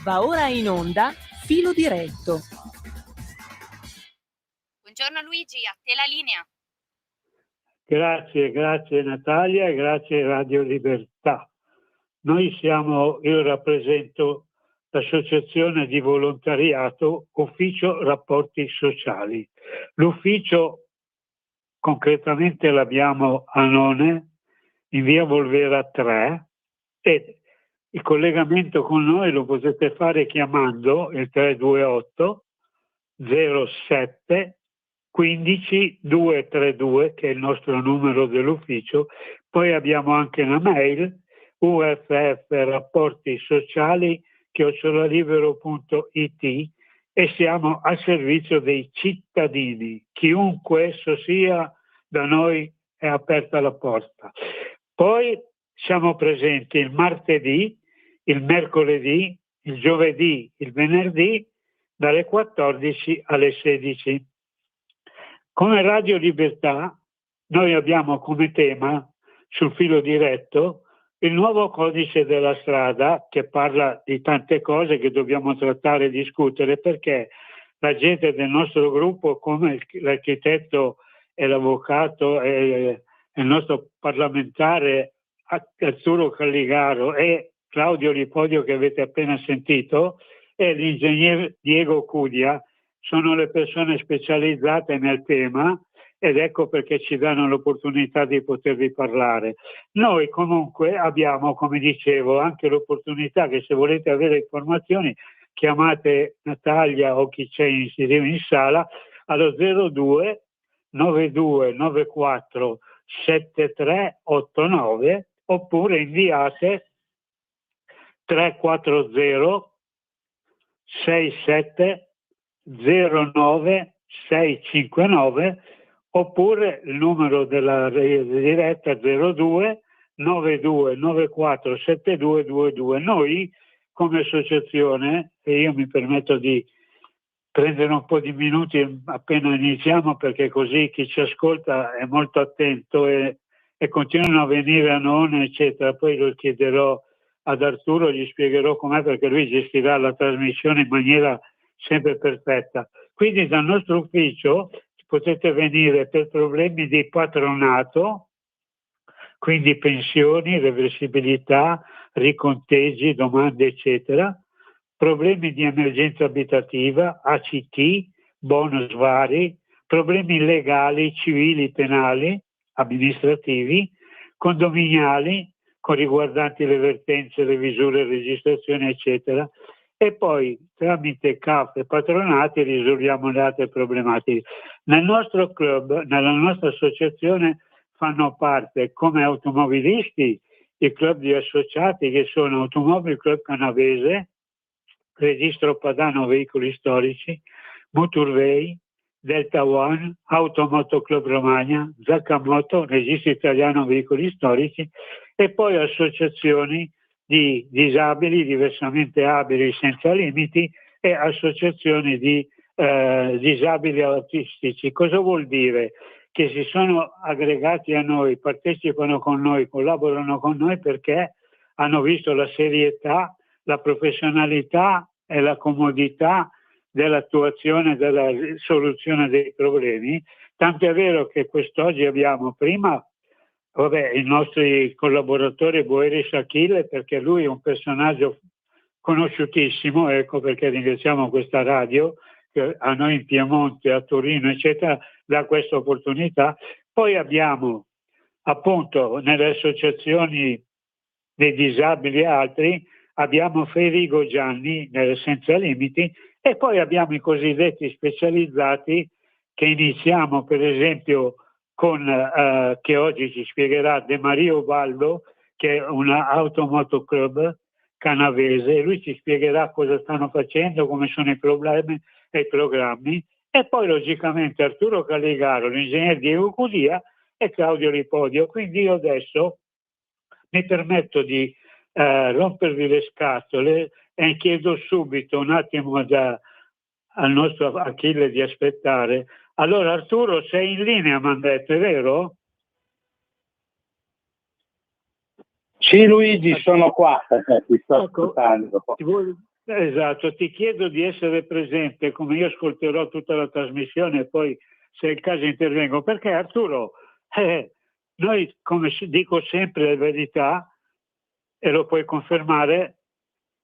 Va ora in onda Filo Diretto. Buongiorno Luigi, a te la linea. Grazie Natalia e grazie Radio Libertà. Io rappresento l'associazione di volontariato Ufficio Rapporti Sociali. L'ufficio concretamente l'abbiamo a None, in via Volvera 3, e il collegamento con noi lo potete fare chiamando il 328 07 15 232, che è il nostro numero dell'ufficio. Poi abbiamo anche una mail ufffrapportisociali@libero.it e siamo al servizio dei cittadini. Chiunque esso sia, da noi è aperta la porta. Poi siamo presenti il martedì, il mercoledì, il giovedì, il venerdì, dalle 14 alle 16. Come Radio Libertà noi abbiamo come tema sul filo diretto il nuovo codice della strada, che parla di tante cose che dobbiamo trattare e discutere, perché la gente del nostro gruppo, come l'architetto e l'avvocato e il nostro parlamentare Arturo Calligaro e Claudio Lipodio, che avete appena sentito, e l'ingegner Diego Cudia, sono le persone specializzate nel tema, ed ecco perché ci danno l'opportunità di potervi parlare. Noi comunque abbiamo, come dicevo, anche l'opportunità che, se volete avere informazioni, chiamate Natalia o chi c'è in sala allo 02 92 94 7389, oppure inviate 340 67 09 659, oppure il numero della diretta 02 92 94 7222. Noi come associazione, e io mi permetto di prendere un po' di minuti appena iniziamo, perché così chi ci ascolta è molto attento e continuano a venire a non, eccetera. Poi lo chiederò ad Arturo, gli spiegherò com'è, perché lui gestirà la trasmissione in maniera sempre perfetta. Quindi dal nostro ufficio potete venire per problemi di patronato, quindi pensioni, reversibilità, riconteggi, domande, eccetera, problemi di emergenza abitativa, ACT, bonus vari, problemi legali, civili, penali, amministrativi, condominiali, con riguardanti le vertenze, le misure, le registrazioni, eccetera. E poi tramite CAF e patronati risolviamo le altre problematiche. Nel nostro club, nella nostra associazione, fanno parte come automobilisti i club di associati, che sono Automobile Club Canavese, Registro Padano Veicoli Storici, Moturvei, Delta One, Automoto Club Romagna, Zaccamoto, Registro Italiano Veicoli Storici, e poi associazioni di disabili, diversamente abili, senza limiti, e associazioni di disabili autistici. Cosa vuol dire? Che si sono aggregati a noi, partecipano con noi, collaborano con noi perché hanno visto la serietà, la professionalità e la comodità dell'attuazione, della soluzione dei problemi. Tanto è vero che quest'oggi abbiamo prima i nostri collaboratori Boeris Achille, perché lui è un personaggio conosciutissimo, ecco perché ringraziamo questa radio che a noi in Piemonte, a Torino, eccetera, dà questa opportunità. Poi abbiamo appunto nelle associazioni dei disabili e altri, abbiamo Federico Gianni nelle Senza Limiti, e poi abbiamo i cosiddetti specializzati, che iniziamo per esempio con che oggi ci spiegherà De Mario Baldo, che è una Automoto Club canavese. Lui ci spiegherà cosa stanno facendo, come sono i problemi e i programmi. E poi logicamente Arturo Calligaro, l'ingegnere Diego Cudia e Claudio Lipodio. Quindi io adesso mi permetto di rompervi le scatole e chiedo subito un attimo al nostro Achille di aspettare. Allora Arturo, sei in linea, mi hanno detto, è vero? Sì Luigi, sono qua, ti sto ecco, ascoltando. Esatto, ti chiedo di essere presente, come io ascolterò tutta la trasmissione e poi se è il caso intervengo, perché Arturo, noi come dico sempre la verità, e lo puoi confermare,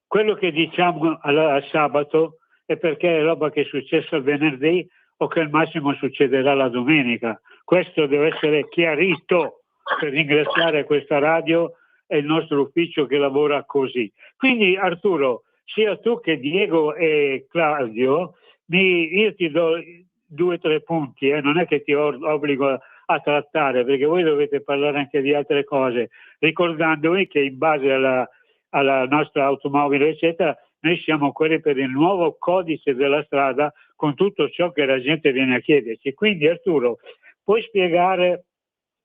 quello che diciamo al sabato è perché è roba che è successa il venerdì o che al massimo succederà la domenica. Questo deve essere chiarito per ringraziare questa radio e il nostro ufficio che lavora così. Quindi Arturo, sia tu che Diego e Claudio, io ti do 2 o 3 punti, non è che ti obbligo a trattare, perché voi dovete parlare anche di altre cose, ricordandovi che in base alla nostra automobile, eccetera, noi siamo quelli per il nuovo codice della strada con tutto ciò che la gente viene a chiederci. Quindi Arturo, puoi spiegare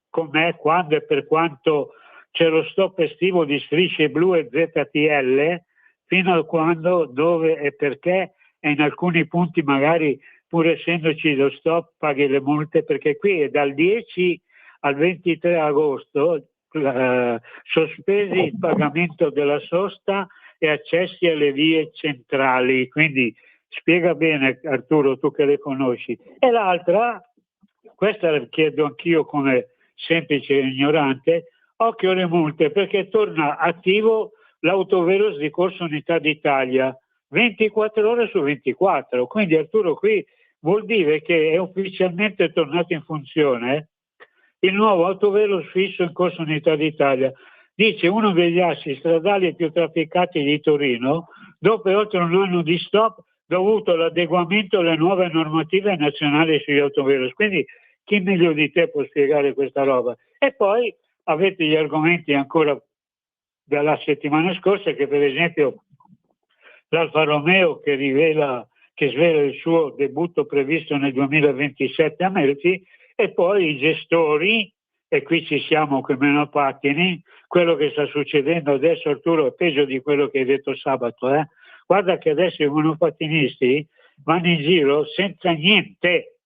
com'è, quando e per quanto c'è lo stop estivo di Strisce Blu e ZTL, fino a quando, dove e perché, e in alcuni punti magari pur essendoci lo stop paghi le multe, perché qui è dal 10 al 23 agosto sospesi il pagamento della sosta e accessi alle vie centrali. Quindi spiega bene Arturo, tu che le conosci. E l'altra, questa la chiedo anch'io come semplice ignorante, occhio alle multe, perché torna attivo l'autovelox di Corso Unità d'Italia 24 ore su 24. Quindi Arturo, qui vuol dire che è ufficialmente tornato in funzione il nuovo autovelox fisso in Corso Unità d'Italia. Dice uno degli assi stradali più trafficati di Torino, dopo oltre un anno di stop dovuto all'adeguamento alle nuove normative nazionali sugli autovelox. Quindi chi meglio di te può spiegare questa roba? E poi avete gli argomenti ancora dalla settimana scorsa, che per esempio l'Alfa Romeo che svela il suo debutto previsto nel 2027 a Melfi, e poi i gestori, e qui ci siamo con meno pattini, quello che sta succedendo adesso Arturo è peggio di quello che hai detto sabato. Guarda che adesso i monopattinisti vanno in giro senza niente,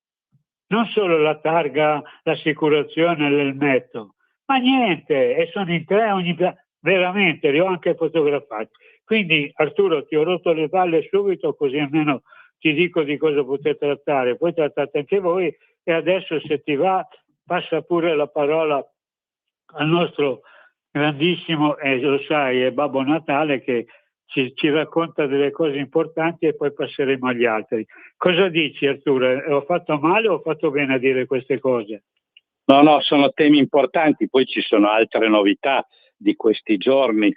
non solo la targa, l'assicurazione, l'elmetto, ma niente, e sono in 3 ogni veramente, li ho anche fotografati. Quindi Arturo, ti ho rotto le palle subito, così almeno ti dico di cosa potete trattare, poi trattate anche voi. E adesso, se ti va, passa pure la parola al nostro grandissimo, e lo sai, è Babbo Natale, che ci racconta delle cose importanti, e poi passeremo agli altri. Cosa dici Arturo? Ho fatto male o ho fatto bene a dire queste cose? No, sono temi importanti, poi ci sono altre novità di questi giorni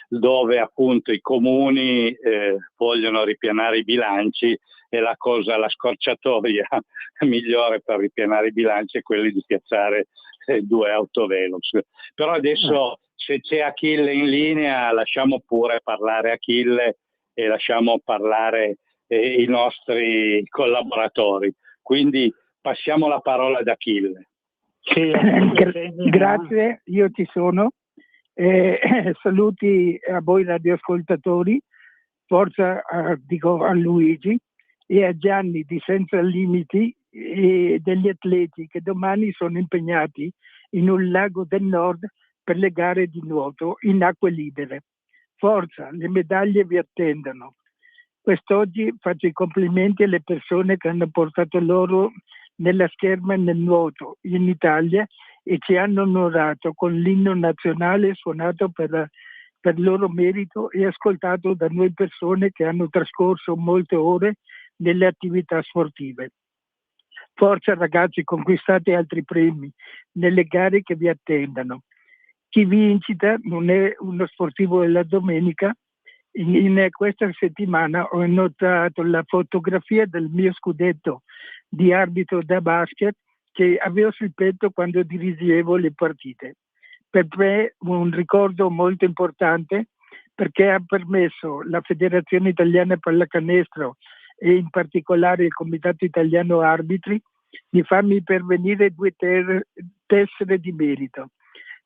dove appunto i comuni vogliono ripianare i bilanci, e la scorciatoia migliore per ripianare i bilanci è quella di piazzare 2 autovelox. Però adesso se c'è Achille in linea lasciamo pure parlare Achille e lasciamo parlare i nostri collaboratori. Quindi passiamo la parola ad Achille. Sì, grazie, io ci sono. Saluti a voi radioascoltatori, forza dico a Luigi e a Gianni di Senza Limiti e degli atleti che domani sono impegnati in un lago del nord per le gare di nuoto in acque libere. Forza, le medaglie vi attendono. Quest'oggi faccio i complimenti alle persone che hanno portato loro nella scherma nel nuoto in Italia e ci hanno onorato con l'inno nazionale suonato per loro merito e ascoltato da noi persone che hanno trascorso molte ore nelle attività sportive. Forza ragazzi, conquistate altri premi nelle gare che vi attendono. Chi vi incita non è uno sportivo della domenica. In questa settimana ho notato la fotografia del mio scudetto di arbitro da basket che avevo sul petto quando dirigevo le partite. Per me un ricordo molto importante, perché ha permesso la Federazione Italiana Pallacanestro e in particolare il Comitato Italiano Arbitri di farmi pervenire 2 tessere di merito.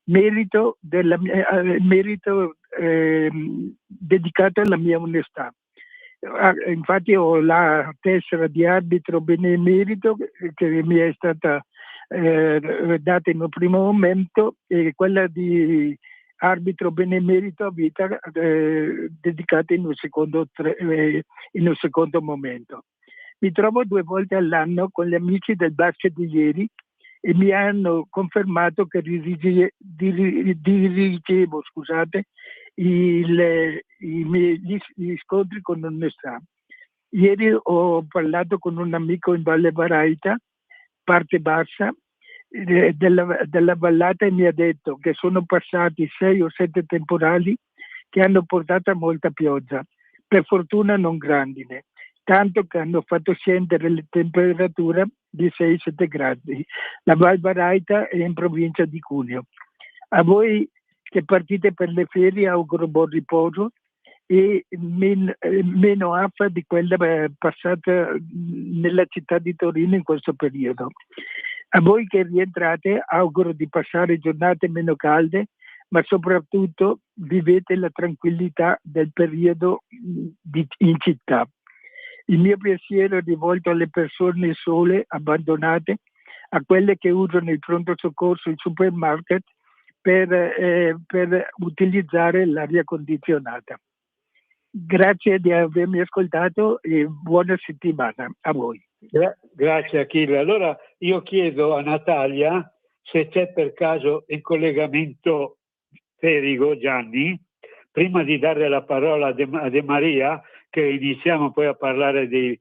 Merito dedicato alla mia onestà. Infatti ho la tessera di arbitro benemerito che mi è stata data in un primo momento, e quella di arbitro benemerito a vita dedicato in un secondo momento. Mi trovo 2 volte all'anno con gli amici del basket di ieri e mi hanno confermato che dirigevo gli scontri con onestà. Ieri ho parlato con un amico in Valle Baraita, parte bassa, della vallata, e mi ha detto che sono passati 6 o 7 temporali che hanno portato a molta pioggia, per fortuna non grandine, tanto che hanno fatto scendere le temperature di 6-7 gradi. La Val Baraita è in provincia di Cuneo. A voi che partite per le ferie auguro buon riposo e meno affa di quella passata nella città di Torino in questo periodo. A voi che rientrate auguro di passare giornate meno calde, ma soprattutto vivete la tranquillità del periodo in città. Il mio pensiero è rivolto alle persone sole, abbandonate, a quelle che usano il pronto soccorso, il supermarket, per utilizzare l'aria condizionata. Grazie di avermi ascoltato e buona settimana a voi. Grazie Achille. Allora io chiedo a Natalia se c'è per caso in collegamento Ferigo Gianni, prima di dare la parola a De Maria, che iniziamo poi a parlare di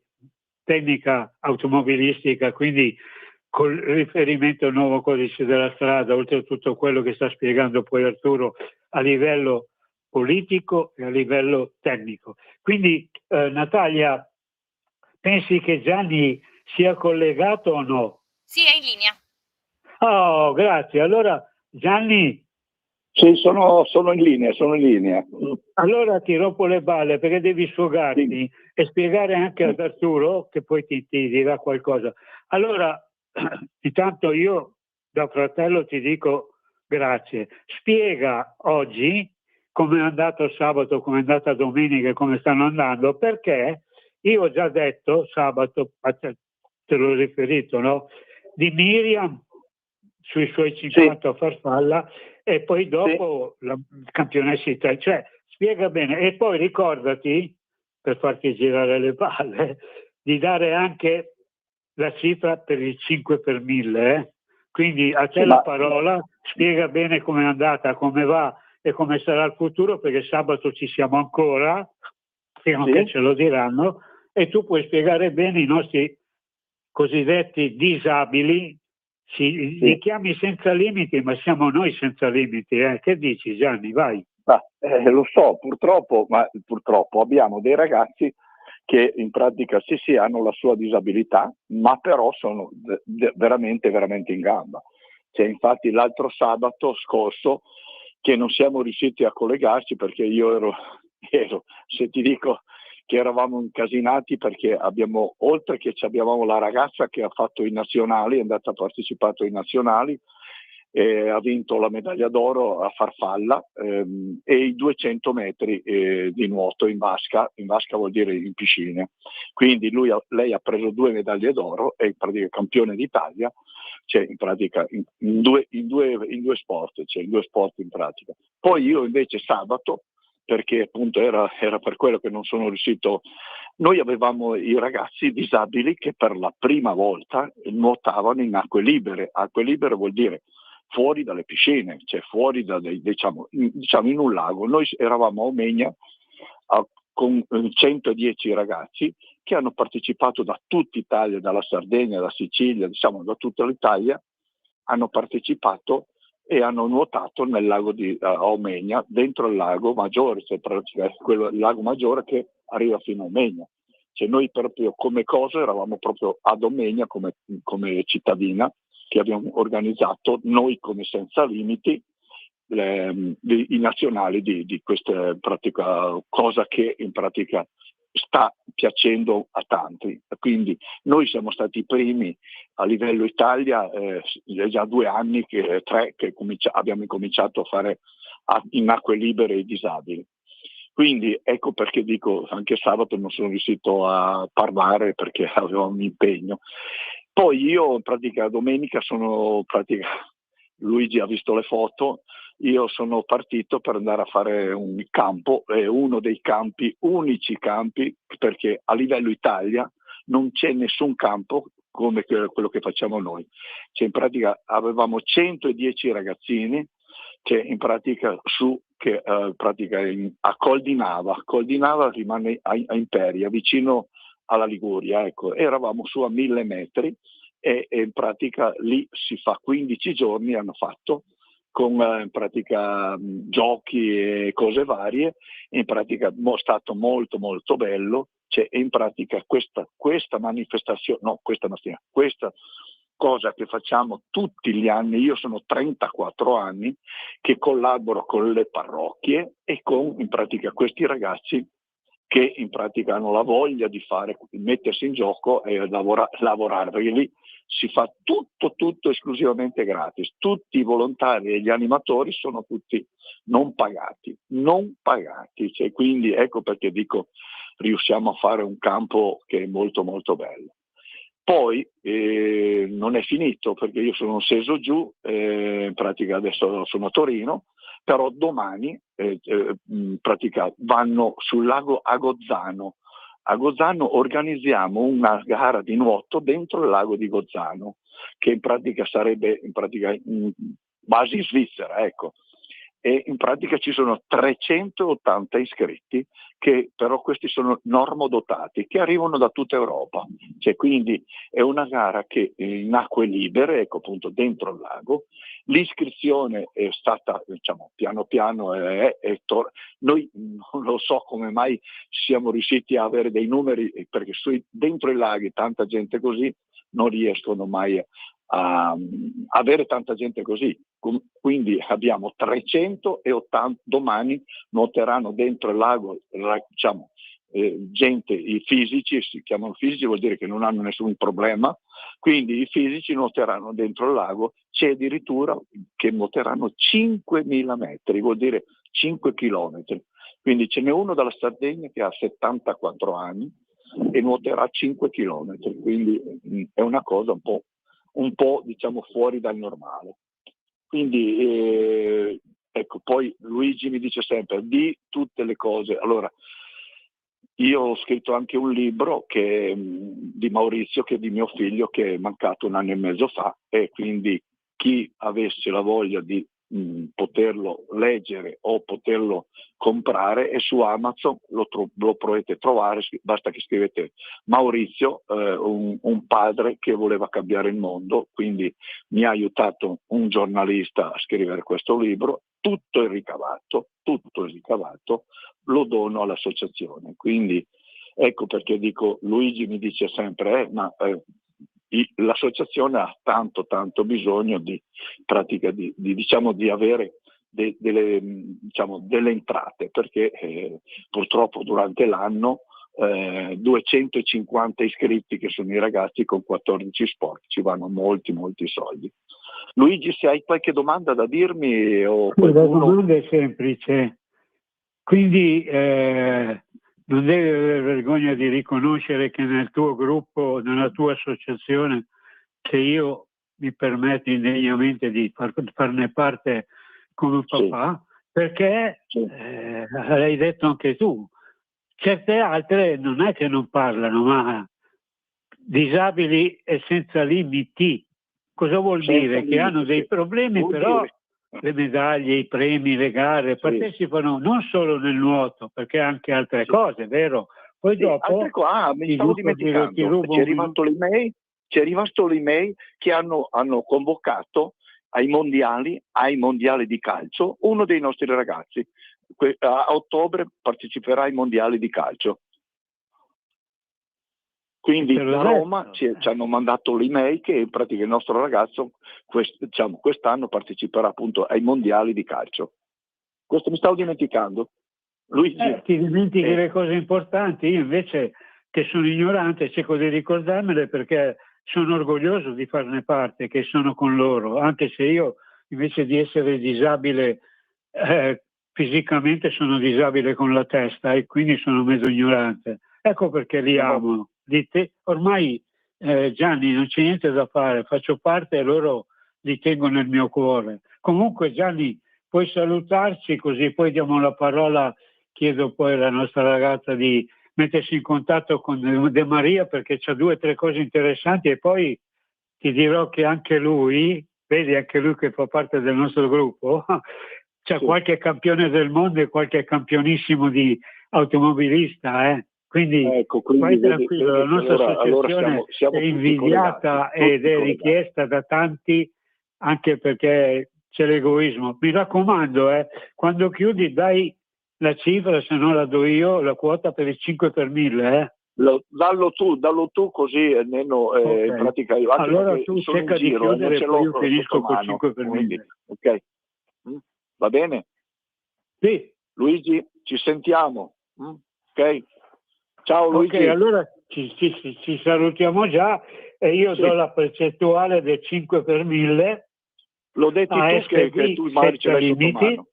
tecnica automobilistica, quindi col riferimento al nuovo codice della strada, oltre a tutto quello che sta spiegando poi Arturo a livello politico e a livello tecnico. Quindi Natalia, pensi che Gianni sia collegato o no? Sì, è in linea. Oh, grazie. Allora Gianni... Sì, sono in linea. Allora ti rompo le balle perché devi sfogarti Sì. e spiegare anche ad Arturo, che poi ti dirà qualcosa. Allora, intanto io da fratello ti dico grazie. Spiega oggi come è andato sabato, come è andata domenica e come stanno andando, perché io ho già detto sabato, te l'ho riferito, no? Di Miriam sui suoi 50 a farfalla e poi dopo la campionessa italiana, cioè spiega bene e poi ricordati, per farti girare le palle, di dare anche la cifra per il 5 per 1000, quindi a te la parola, spiega bene com'è andata, come va e come sarà il futuro, perché sabato ci siamo ancora, fino a che ce lo diranno, e tu puoi spiegare bene i nostri cosiddetti disabili. Li chiami senza limiti, ma siamo noi senza limiti. Che dici Gianni? Vai. Lo so, purtroppo abbiamo dei ragazzi che in pratica sì hanno la sua disabilità, ma però sono veramente in gamba. Cioè, infatti l'altro sabato scorso che non siamo riusciti a collegarci perché io ero se ti dico che eravamo incasinati perché oltre che abbiamo la ragazza che ha fatto i nazionali, è andata a partecipare ai nazionali, ha vinto la medaglia d'oro a farfalla e i 200 metri di nuoto in vasca vuol dire in piscina. Quindi lei ha preso 2 medaglie d'oro, è in pratica campione d'Italia, cioè in pratica in due sport, cioè in 2 sport in pratica. Poi io invece sabato, perché appunto era per quello che non sono riuscito. Noi avevamo i ragazzi disabili che per la prima volta nuotavano in acque libere. Acque libere vuol dire fuori dalle piscine, cioè fuori diciamo in un lago. Noi eravamo a Omegna con 110 ragazzi che hanno partecipato da tutta Italia, dalla Sardegna, dalla Sicilia, diciamo da tutta l'Italia, hanno partecipato e hanno nuotato nel lago di Omegna, dentro il lago Maggiore, cioè il lago Maggiore che arriva fino a Omegna. Cioè noi proprio come cosa eravamo proprio ad Omegna come cittadina, che abbiamo organizzato noi come Senza Limiti i nazionali di questa pratica, cosa che in pratica sta piacendo a tanti. Quindi noi siamo stati i primi a livello Italia, è già 2 anni, 3 che abbiamo cominciato a fare in acque libere i disabili. Quindi ecco perché dico, anche sabato non sono riuscito a parlare perché avevo un impegno. Poi io in pratica domenica Luigi ha visto le foto, io sono partito per andare a fare un campo, uno dei campi, unici campi, perché a livello Italia non c'è nessun campo come quello che facciamo noi. Cioè, in pratica avevamo 110 ragazzini che in pratica a Col di Nava. Col di Nava rimane a Imperia, vicino alla Liguria, ecco. Eravamo su a 1000 metri e in pratica lì si fa 15 giorni, hanno fatto con in pratica giochi e cose varie, in pratica è stato molto molto bello. Cioè, in pratica questa manifestazione, no, questa cosa che facciamo tutti gli anni, io sono 34 anni che collaboro con le parrocchie e con in pratica questi ragazzi che in pratica hanno la voglia di mettersi in gioco e lavorare, perché lì si fa tutto esclusivamente gratis. Tutti i volontari e gli animatori sono tutti non pagati. Cioè, quindi ecco perché dico riusciamo a fare un campo che è molto molto bello. Poi non è finito, perché io sono sceso giù, in pratica adesso sono a Torino, però domani in pratica vanno sul lago Agozzano. A Gozzano organizziamo una gara di nuoto dentro il lago di Gozzano, che in pratica sarebbe in base in Svizzera, ecco. E in pratica ci sono 380 iscritti, che però questi sono normodotati, che arrivano da tutta Europa. Cioè, quindi è una gara che in acque libere, ecco appunto dentro il lago. L'iscrizione è stata, diciamo, piano piano, noi non lo so come mai siamo riusciti a avere dei numeri, perché dentro i laghi tanta gente così non riescono mai a avere tanta gente così. Quindi abbiamo 380, domani nuoteranno dentro il lago, diciamo, gente, i fisici, si chiamano fisici, vuol dire che non hanno nessun problema, quindi i fisici nuoteranno dentro il lago, c'è addirittura che nuoteranno 5.000 metri, vuol dire 5 chilometri. Quindi ce n'è uno dalla Sardegna che ha 74 anni e nuoterà 5 chilometri, quindi è una cosa un po' diciamo fuori dal normale. Quindi ecco, poi Luigi mi dice sempre di tutte le cose. Allora, io ho scritto anche un libro di Maurizio, che è di mio figlio, che è mancato 1 anno e mezzo fa, e quindi chi avesse la voglia di poterlo leggere o poterlo comprare è su Amazon, lo potete trovare, basta che scrivete Maurizio, un padre che voleva cambiare il mondo, quindi mi ha aiutato un giornalista a scrivere questo libro, tutto il ricavato lo dono all'associazione. Quindi ecco perché dico, Luigi mi dice sempre l'associazione ha tanto bisogno di pratica di avere delle entrate, perché purtroppo durante l'anno 250 iscritti, che sono i ragazzi con 14 sport, ci vanno molti soldi. Luigi, se hai qualche domanda da dirmi o qualcuno... La domanda è semplice, quindi non devi avere vergogna di riconoscere che nel tuo gruppo, nella tua associazione, che io mi permetto indegnamente di farne parte come papà, sì. Perché l'hai detto anche tu, certe altre non è che non parlano, ma disabili e senza limiti. Cosa vuol dire? Che hanno dei problemi, però le medaglie, i premi, le gare, partecipano non solo nel nuoto, perché anche altre cose, vero? Poi dopo mi stavo dimenticando, c'è rimasto l'email che hanno convocato ai mondiali di calcio uno dei nostri ragazzi. A ottobre parteciperà ai mondiali di calcio. Quindi da Roma ci hanno mandato l'email che in pratica il nostro ragazzo quest'anno parteciperà appunto ai mondiali di calcio. Questo mi stavo dimenticando. Luigi. Ti dimentichi le cose importanti, io invece che sono ignorante cerco di ricordarmele, perché sono orgoglioso di farne parte, che sono con loro, anche se io invece di essere disabile fisicamente sono disabile con la testa e quindi sono mezzo ignorante. Ecco perché li amo. Ormai Gianni non c'è niente da fare, faccio parte e loro li tengo nel mio cuore. Comunque Gianni, puoi salutarci così poi diamo la parola, chiedo poi alla nostra ragazza di mettersi in contatto con De Maria perché c'ha 2 o 3 cose interessanti e poi ti dirò che anche lui, vedi anche lui che fa parte del nostro gruppo, c'è qualche campione del mondo e qualche campionissimo di automobilista, quindi vai tranquillo, la nostra associazione siamo è invidiata ed è richiesta da tanti anche perché c'è l'egoismo. Mi raccomando, quando chiudi dai la cifra, se no la do io, la quota per il 5 per 1000. Dallo tu così almeno in pratica io, anche allora tu cerca di chiudere e poi io finisco col 5 per 1000. Ok, va bene? Sì. Luigi, ci sentiamo. Ok? Ciao Luigi. Ok, allora ci salutiamo già e io do la percentuale del 5 per 1000. L'ho detto tu che tu magari ce l'hai sotto mano.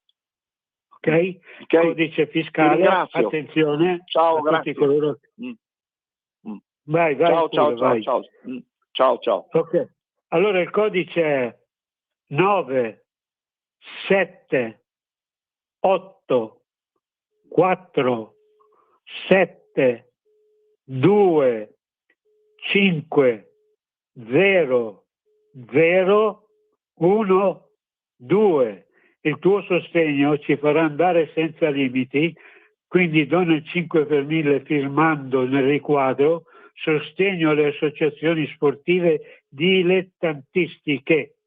Ok? Codice fiscale, attenzione. Ciao, grazie. Tutti coloro... Vai, ciao. Ok, allora il codice è 9 7 8 4 7 2 5 0 0 1 2. Il tuo sostegno ci farà andare senza limiti, quindi dona il 5 per 1000 firmando nel riquadro sostegno alle associazioni sportive dilettantistiche.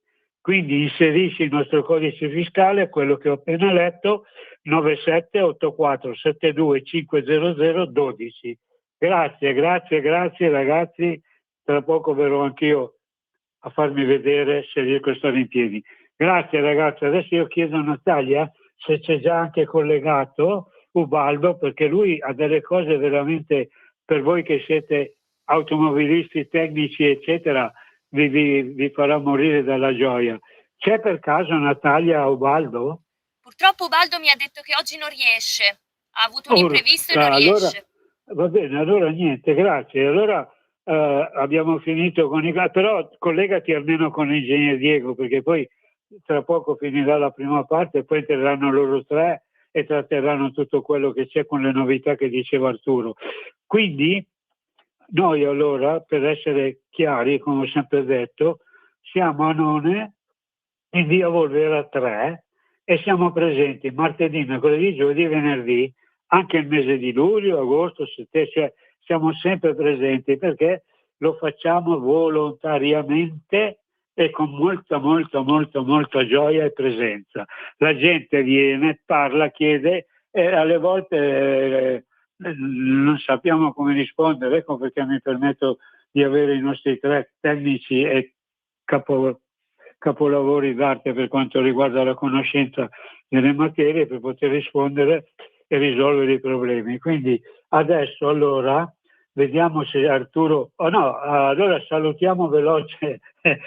Quindi inserisci il nostro codice fiscale, quello che ho appena letto, 9784725002. Grazie ragazzi, tra poco verrò anch'io a farmi vedere se riesco a stare in piedi. Grazie ragazzi, adesso io chiedo a Natalia se c'è già anche collegato Ubaldo, perché lui ha delle cose veramente per voi che siete automobilisti, tecnici eccetera, vi farà morire dalla gioia. C'è per caso Natalia Ubaldo? Purtroppo Ubaldo mi ha detto che oggi non riesce, ha avuto un imprevisto e non riesce. Va bene, allora niente, grazie. Allora abbiamo finito con però collegati almeno con l'ingegnere Diego, perché poi tra poco finirà la prima parte e poi entreranno loro 3 e tratteranno tutto quello che c'è con le novità che diceva Arturo. Quindi noi allora, per essere chiari, come ho sempre detto, siamo a None, in via Volvera 3 e siamo presenti martedì, mercoledì, giovedì e venerdì, anche il mese di luglio, agosto, settembre, cioè siamo sempre presenti perché lo facciamo volontariamente e con molta gioia e presenza. La gente viene, parla, chiede e alle volte non sappiamo come rispondere, ecco perché mi permetto di avere i nostri 3 tecnici e capolavori d'arte per quanto riguarda la conoscenza delle materie per poter rispondere e risolvere i problemi. Quindi adesso allora vediamo se Arturo allora salutiamo veloce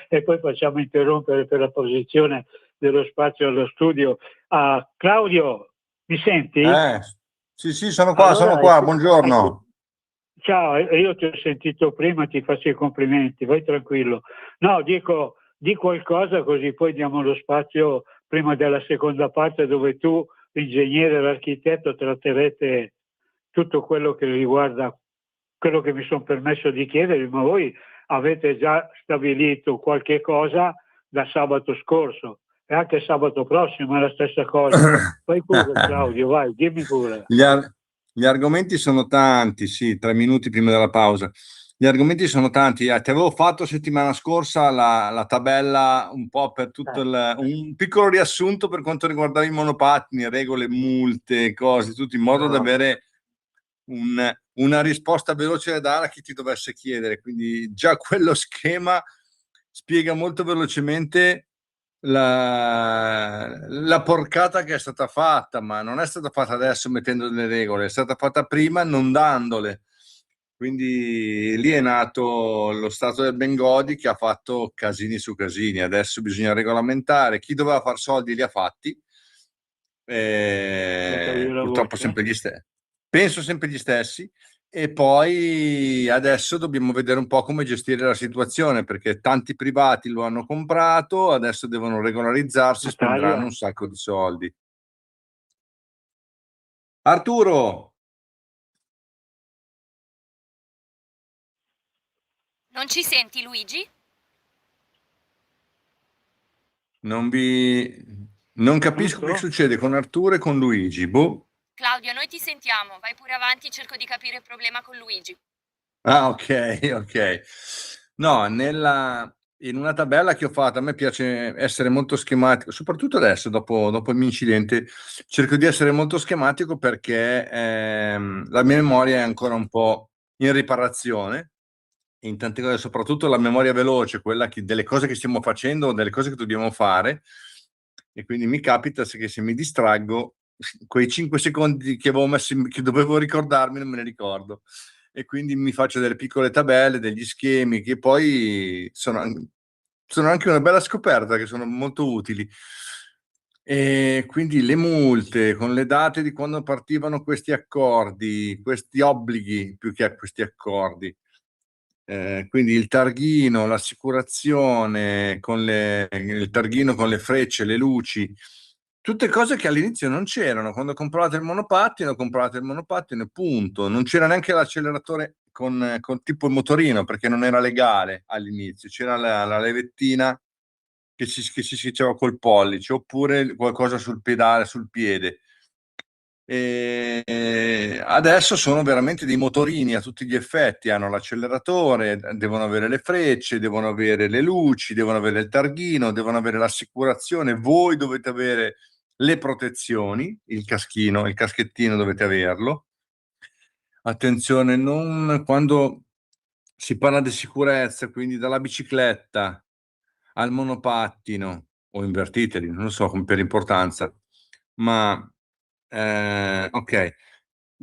e poi facciamo interrompere per la posizione dello spazio allo studio a Claudio. Mi senti? Sì, sono qua, buongiorno. Ciao, io ti ho sentito prima, ti faccio i complimenti, vai tranquillo. No, dico, di qualcosa così poi diamo lo spazio prima della seconda parte dove tu, l'ingegnere e l'architetto, tratterete tutto quello che riguarda quello che mi sono permesso di chiedere, ma voi avete già stabilito qualche cosa da sabato scorso e anche sabato prossimo è la stessa cosa. Vai pure Claudio, vai, dimmi pure. Gli argomenti sono tanti, sì, 3 minuti prima della pausa. Gli argomenti sono tanti. Ti avevo fatto settimana scorsa la tabella un po' per tutto un piccolo riassunto per quanto riguarda i monopattini, regole, multe, cose, tutto in modo da avere una risposta veloce da dare a chi ti dovesse chiedere. Quindi già quello schema spiega molto velocemente la porcata che è stata fatta, ma non è stata fatta adesso mettendo delle regole, è stata fatta prima non dandole. Quindi lì è nato lo stato del Bengodi che ha fatto casini su casini. Adesso bisogna regolamentare. Chi doveva far soldi li ha fatti. Purtroppo sempre gli stessi. Penso sempre gli stessi. E poi adesso dobbiamo vedere un po' come gestire la situazione, perché tanti privati lo hanno comprato, adesso devono regolarizzarsi, spenderanno un sacco di soldi. Arturo! Non ci senti, Luigi? Non capisco che succede con Arturo e con Luigi. Boh. Claudio, noi ti sentiamo. Vai pure avanti, cerco di capire il problema con Luigi. Ah, ok. No, in una tabella che ho fatto, a me piace essere molto schematico, soprattutto adesso, dopo il mio incidente, cerco di essere molto schematico perché la mia memoria è ancora un po' in riparazione, in tante cose, soprattutto la memoria veloce, quella delle cose che stiamo facendo, delle cose che dobbiamo fare, e quindi mi capita che se mi distraggo, quei 5 secondi che avevo messo, che dovevo ricordarmi, non me ne ricordo. E quindi mi faccio delle piccole tabelle, degli schemi che poi sono anche una bella scoperta, che sono molto utili. E quindi le multe con le date di quando partivano questi accordi, questi obblighi più che questi accordi. Quindi il targhino, l'assicurazione, il targhino con le frecce, le luci, tutte cose che all'inizio non c'erano. Quando compravate il monopattino, punto. Non c'era neanche l'acceleratore con tipo il motorino, perché non era legale all'inizio. C'era la levettina che si schiacciava col pollice, oppure qualcosa sul pedale, sul piede. E adesso sono veramente dei motorini a tutti gli effetti, hanno l'acceleratore, devono avere le frecce, devono avere le luci, devono avere il targhino, devono avere l'assicurazione, voi dovete avere le protezioni, il caschettino dovete averlo. Attenzione, non quando si parla di sicurezza, quindi dalla bicicletta al monopattino o invertiteli, non so per importanza, ma ok,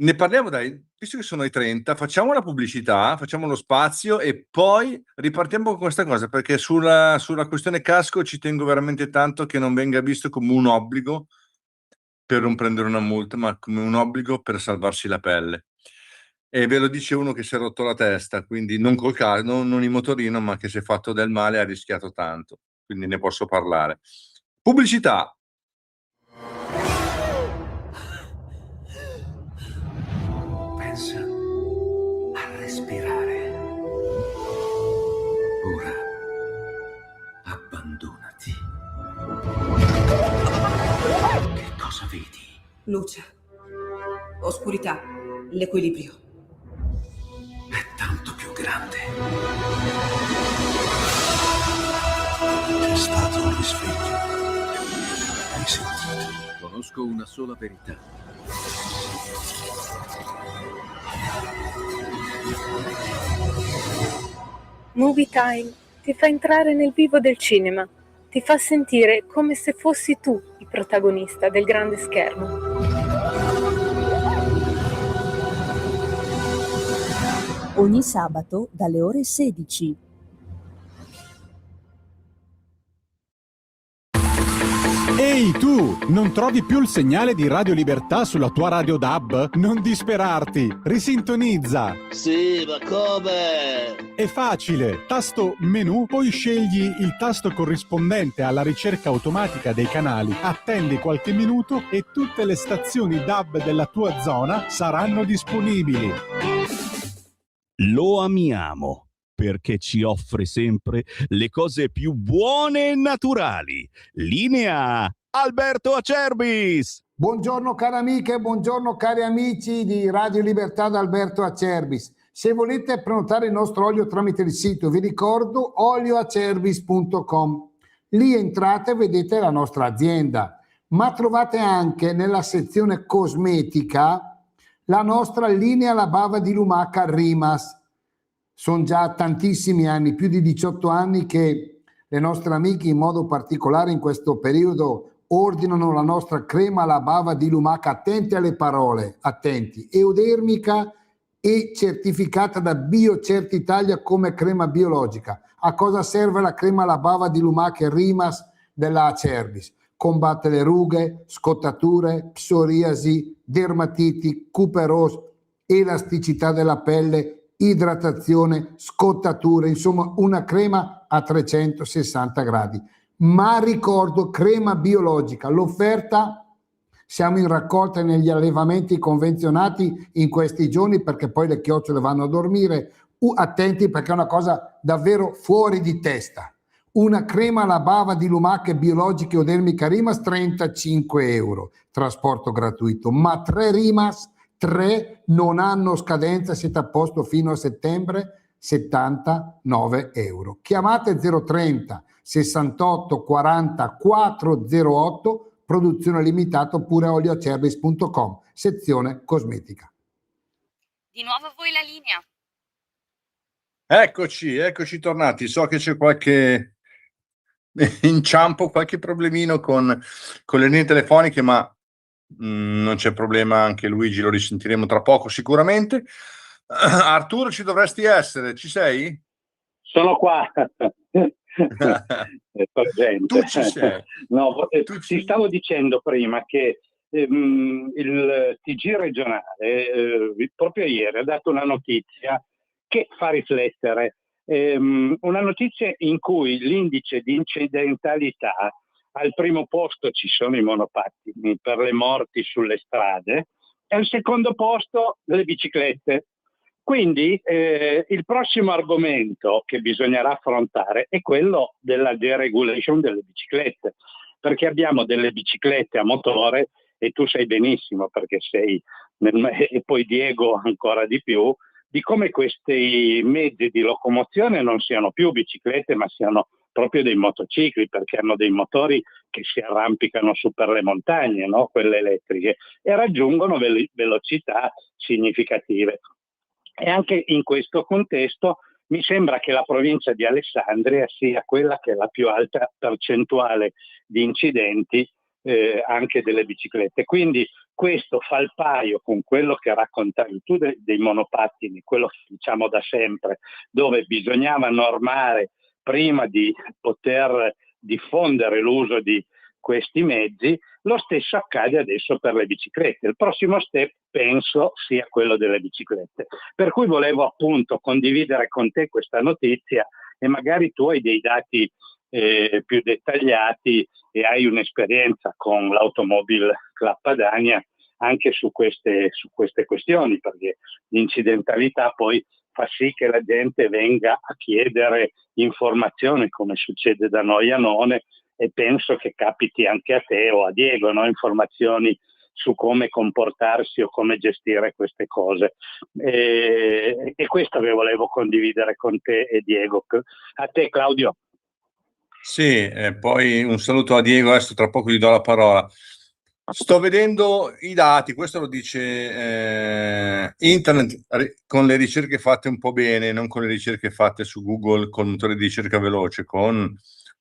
ne parliamo, dai, visto che sono i 30, facciamo la pubblicità, facciamo lo spazio e poi ripartiamo con questa cosa, perché sulla questione casco ci tengo veramente tanto che non venga visto come un obbligo per non prendere una multa, ma come un obbligo per salvarsi la pelle. E ve lo dice uno che si è rotto la testa, quindi non col casco, non in motorino, ma che si è fatto del male e ha rischiato tanto, quindi ne posso parlare. Pubblicità. Pensa a respirare. Ora abbandonati. Che cosa vedi? Luce, oscurità, l'equilibrio. È tanto più grande. C'è stato un risveglio. Hai sentito? Conosco una sola verità. Movie Time ti fa entrare nel vivo del cinema, ti fa sentire come se fossi tu il protagonista del grande schermo. Ogni sabato dalle ore 16. Ehi tu, non trovi più il segnale di Radio Libertà sulla tua radio DAB? Non disperarti, risintonizza! Sì, ma come? È facile, tasto menu, poi scegli il tasto corrispondente alla ricerca automatica dei canali, attendi qualche minuto e tutte le stazioni DAB della tua zona saranno disponibili. Lo amiamo perché ci offre sempre le cose più buone e naturali. Linea Alberto Acerbis. Buongiorno cari amiche, buongiorno cari amici di Radio Libertà da Alberto Acerbis. Se volete prenotare il nostro olio tramite il sito, vi ricordo olioacerbis.com. Lì entrate e vedete la nostra azienda, ma trovate anche nella sezione cosmetica la nostra linea La Bava di Lumaca Rimas. Sono già tantissimi anni, più di 18 anni che le nostre amiche, in modo particolare in questo periodo, ordinano la nostra crema alla bava di lumaca. Attenti alle parole, attenti, eudermica e certificata da BioCert Italia come crema biologica. A cosa serve la crema alla bava di lumaca Rimas della Acerbis? Combatte le rughe, scottature, psoriasi, dermatiti, cuperosi elasticità della pelle, idratazione, scottature, insomma una crema a 360 gradi. Ma ricordo, crema biologica, l'offerta, siamo in raccolta negli allevamenti convenzionati in questi giorni perché poi le chiocciole vanno a dormire. Attenti perché è una cosa davvero fuori di testa. Una crema alla bava di lumache biologiche o dermica Rimas 35 euro, trasporto gratuito, ma 3 Rimas, 3 non hanno scadenza, siete a posto fino a settembre, 79 euro. Chiamate 030 68 40 408, produzione limitata, oppure olioacervis.com, sezione cosmetica. Di nuovo voi la linea. Eccoci tornati. So che c'è qualche inciampo, qualche problemino con le linee telefoniche, ma non c'è problema, anche Luigi lo risentiremo tra poco sicuramente. Arturo, ci dovresti essere, ci sei? Sono qua. Presente. Tu ci sei. No, ti stavo dicendo prima che il TG regionale proprio ieri ha dato una notizia che fa riflettere, una notizia in cui l'indice di incidentalità, al primo posto ci sono i monopattini per le morti sulle strade e al secondo posto le biciclette. Quindi il prossimo argomento che bisognerà affrontare è quello della deregulation delle biciclette, perché abbiamo delle biciclette a motore, e tu sai benissimo perché sei, e poi Diego ancora di più, di come questi mezzi di locomozione non siano più biciclette ma siano proprio dei motocicli, perché hanno dei motori che si arrampicano su per le montagne, no? Quelle elettriche, e raggiungono velocità significative. E anche in questo contesto mi sembra che la provincia di Alessandria sia quella che ha la più alta percentuale di incidenti anche delle biciclette. Quindi questo fa il paio con quello che raccontavi tu dei monopattini, quello che diciamo da sempre, dove bisognava normare prima di poter diffondere l'uso di questi mezzi. Lo stesso accade adesso per le biciclette. Il prossimo step penso sia quello delle biciclette, per cui volevo appunto condividere con te questa notizia, e magari tu hai dei dati più dettagliati e hai un'esperienza con l'Automobile Club Padania anche su queste questioni, perché l'incidentalità poi fa sì che la gente venga a chiedere informazioni, come succede da noi a None, e penso che capiti anche a te o a Diego, no? Informazioni su come comportarsi o come gestire queste cose. E questo che volevo condividere con te e Diego. A te, Claudio. Sì, poi un saluto a Diego, adesso tra poco gli do la parola. Sto vedendo i dati, questo lo dice internet, con le ricerche fatte un po' bene, non con le ricerche fatte su Google con motore di ricerca veloce,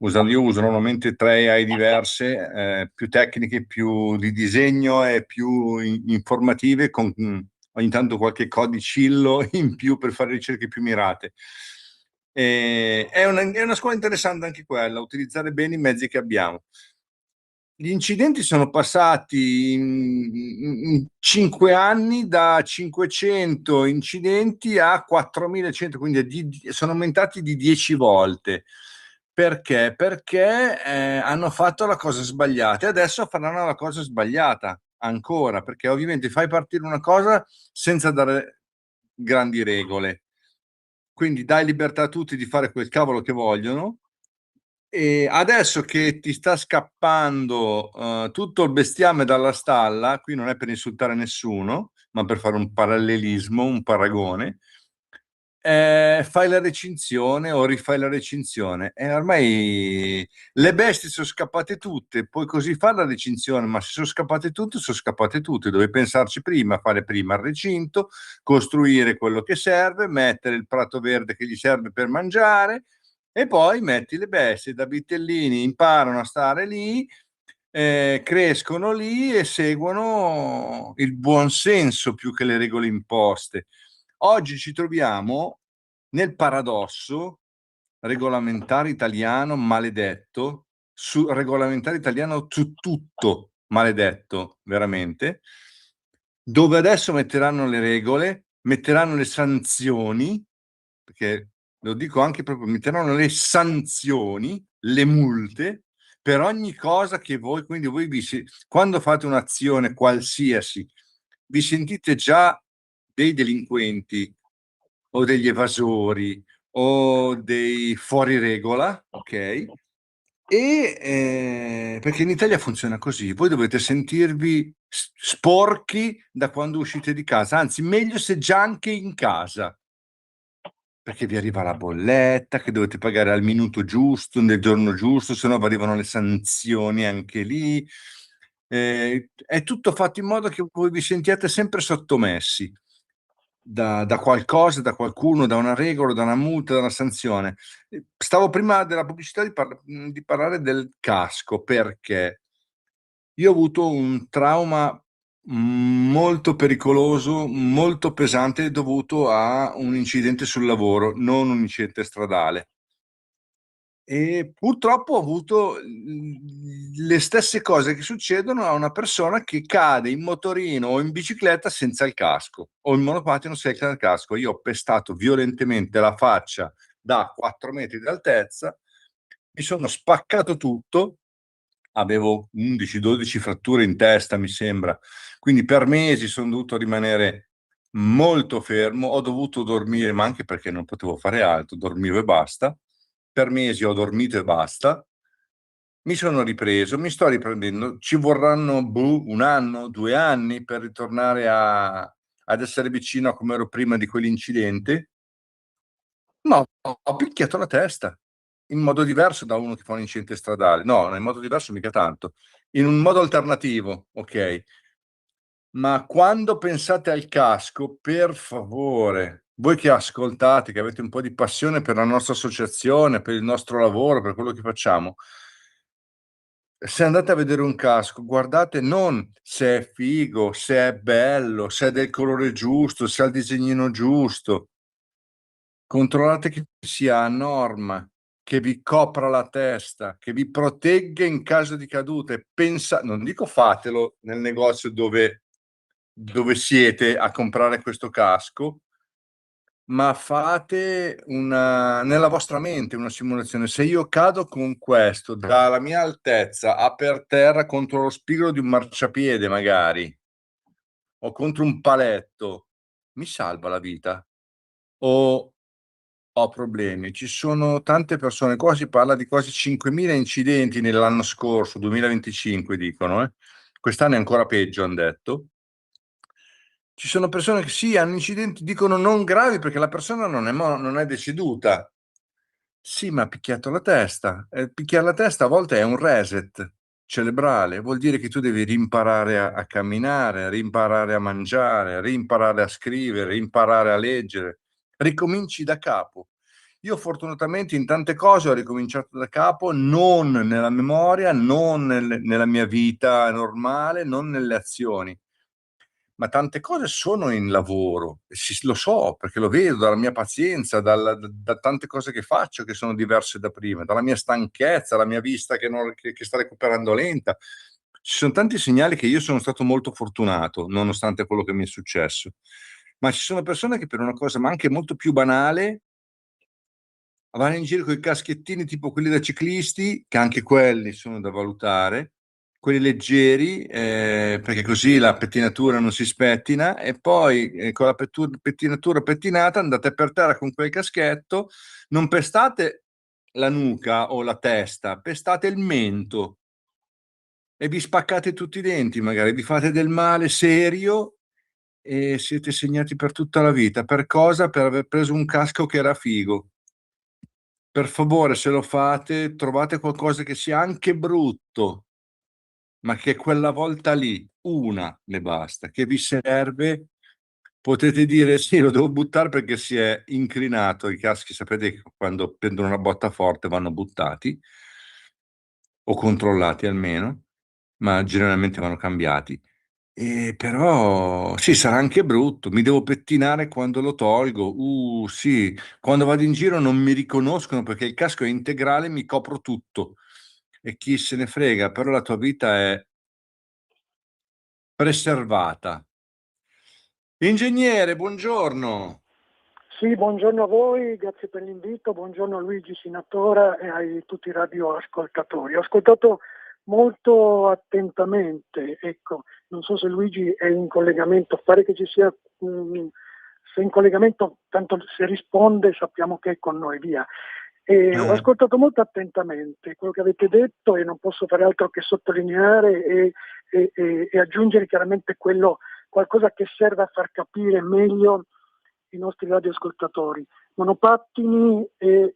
io uso normalmente 3 AI diverse, più tecniche, più di disegno e più informative, con ogni tanto qualche codicillo in più per fare ricerche più mirate. È una scuola interessante anche quella, utilizzare bene i mezzi che abbiamo. Gli incidenti sono passati in 5 anni da 500 incidenti a 4100, quindi sono aumentati di 10 volte. Perché? Perché hanno fatto la cosa sbagliata e adesso faranno la cosa sbagliata ancora, perché ovviamente fai partire una cosa senza dare grandi regole. Quindi dai libertà a tutti di fare quel cavolo che vogliono, e adesso che ti sta scappando tutto il bestiame dalla stalla, qui non è per insultare nessuno, ma per fare un parallelismo, un paragone, fai la recinzione o rifai la recinzione, e ormai le bestie sono scappate tutte, puoi così fare la recinzione, ma se sono scappate tutte, devi pensarci prima, fare prima il recinto, costruire quello che serve, mettere il prato verde che gli serve per mangiare, e poi metti le bestie da vitellini, imparano a stare lì, crescono lì e seguono il buon senso più che le regole imposte. Oggi ci troviamo nel paradosso regolamentare italiano maledetto, regolamentare italiano su tutto maledetto, veramente, dove adesso metteranno le regole metteranno le sanzioni, perché lo dico anche proprio, metteranno le sanzioni, le multe per ogni cosa che voi, quindi voi quando fate un'azione qualsiasi, vi sentite già dei delinquenti o degli evasori o dei fuori regola, ok? Perché in Italia funziona così, voi dovete sentirvi sporchi da quando uscite di casa, anzi meglio se già anche in casa, perché vi arriva la bolletta che dovete pagare al minuto giusto, nel giorno giusto, se no vi arrivano le sanzioni anche lì. È tutto fatto in modo che voi vi sentiate sempre sottomessi da qualcosa, da qualcuno, da una regola, da una multa, da una sanzione. Stavo prima della pubblicità di parlare del casco, perché io ho avuto un trauma molto pericoloso, molto pesante, dovuto a un incidente sul lavoro, non un incidente stradale. E purtroppo ho avuto le stesse cose che succedono a una persona che cade in motorino o in bicicletta senza il casco, o in monopattino senza il casco. Io ho pestato violentemente la faccia da 4 metri di altezza, mi sono spaccato tutto, avevo 11-12 fratture in testa, mi sembra, quindi per mesi sono dovuto rimanere molto fermo, ho dovuto dormire, ma anche perché non potevo fare altro, dormivo e basta. Per mesi ho dormito e basta, mi sono ripreso, mi sto riprendendo, ci vorranno 1 anno, 2 anni per ritornare ad essere vicino a come ero prima di quell'incidente, ma ho picchiato la testa, in modo diverso da uno che fa un incidente stradale, no, in modo diverso mica tanto, in un modo alternativo, ok? Ma quando pensate al casco, per favore, voi che ascoltate, che avete un po' di passione per la nostra associazione, per il nostro lavoro, per quello che facciamo, se andate a vedere un casco, guardate non se è figo, se è bello, se è del colore giusto, se ha il disegnino giusto. Controllate che sia a norma, che vi copra la testa, che vi protegga in caso di cadute. Non dico fatelo nel negozio dove siete a comprare questo casco, ma fate nella vostra mente una simulazione. Se io cado con questo dalla mia altezza a per terra contro lo spigolo di un marciapiede magari, o contro un paletto, mi salva la vita o ho problemi? Ci sono tante persone, qua si parla di quasi 5.000 incidenti nell'anno scorso, 2025 dicono, quest'anno è ancora peggio, hanno detto. Ci sono persone che sì, hanno incidenti, dicono non gravi perché la persona non è deceduta. Sì, ma ha picchiato la testa. Picchiare la testa a volte è un reset cerebrale, vuol dire che tu devi rimparare a camminare, rimparare a mangiare, rimparare a scrivere, imparare a leggere. Ricominci da capo. Io fortunatamente in tante cose ho ricominciato da capo, non nella memoria, non nella mia vita normale, non nelle azioni. Ma tante cose sono in lavoro, lo so perché lo vedo dalla mia pazienza, da tante cose che faccio che sono diverse da prima, dalla mia stanchezza, la mia vista che sta recuperando lenta. Ci sono tanti segnali che io sono stato molto fortunato, nonostante quello che mi è successo. Ma ci sono persone che per una cosa, ma anche molto più banale, vanno in giro con i caschettini tipo quelli da ciclisti, che anche quelli sono da valutare, quelli leggeri, perché così la pettinatura non si spettina, e poi con la pettinatura pettinata andate per terra con quel caschetto, non pestate la nuca o la testa, pestate il mento e vi spaccate tutti i denti, magari vi fate del male serio e siete segnati per tutta la vita. Per cosa? Per aver preso un casco che era figo. Per favore, se lo fate, trovate qualcosa che sia anche brutto, ma che quella volta lì, una ne basta, che vi serve, potete dire sì, lo devo buttare perché si è inclinato. I caschi, sapete che quando prendono una botta forte vanno buttati, o controllati almeno, ma generalmente vanno cambiati. Però sì, sarà anche brutto, mi devo pettinare quando lo tolgo. Sì, quando vado in giro non mi riconoscono perché il casco è integrale, mi copro tutto. E chi se ne frega, però la tua vita è preservata. Ingegnere, buongiorno. Sì, buongiorno a voi, grazie per l'invito, buongiorno a Luigi Sinatora e a tutti i radioascoltatori. Ho ascoltato molto attentamente, ecco, non so se Luigi è in collegamento, pare che ci sia, se in collegamento, tanto se risponde sappiamo che è con noi, via. Ho ascoltato molto attentamente quello che avete detto e non posso fare altro che sottolineare e aggiungere chiaramente qualcosa che serve a far capire meglio i nostri radioascoltatori. Monopattini e